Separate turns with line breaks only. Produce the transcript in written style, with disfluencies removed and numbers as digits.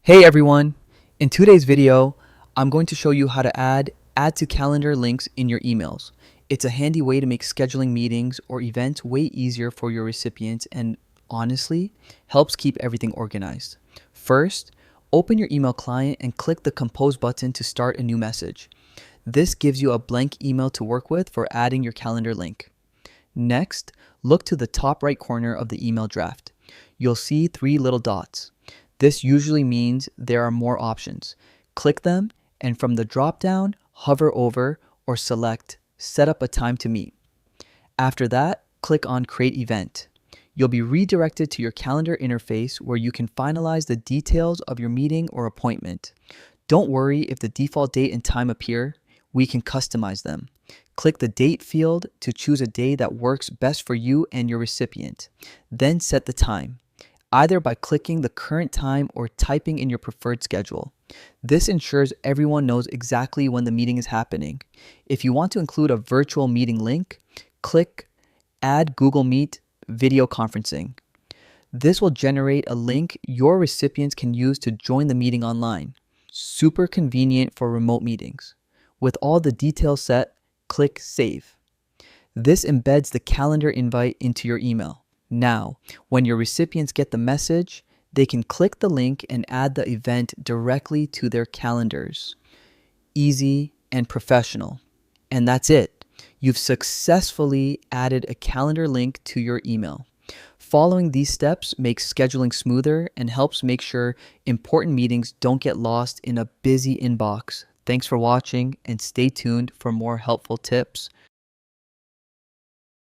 Hey everyone! In today's video, I'm going to show you how to add to calendar links in your emails. It's a handy way to make scheduling meetings or events way easier for your recipients and honestly, helps keep everything organized. First, open your email client and click the Compose button to start a new message. This gives you a blank email to work with for adding your calendar link. Next, look to the top right corner of the email draft. You'll see three little dots. This usually means there are more options. Click them, and from the drop-down, hover over or select Set up a time to meet. After that, click on Create Event. You'll be redirected to your calendar interface where you can finalize the details of your meeting or appointment. Don't worry if the default date and time appear, we can customize them. Click the date field to choose a day that works best for you and your recipient. Then set the time, either by clicking the current time or typing in your preferred schedule. This ensures everyone knows exactly when the meeting is happening. If you want to include a virtual meeting link, click Add Google Meet Video Conferencing. This will generate a link your recipients can use to join the meeting online. Super convenient for remote meetings. With all the details set, click Save. This embeds the calendar invite into your email. Now, when your recipients get the message, they can click the link and add the event directly to their calendars. Easy and professional. And that's it. You've successfully added a calendar link to your email. Following these steps makes scheduling smoother and helps make sure important meetings don't get lost in a busy inbox. Thanks for watching and stay tuned for more helpful tips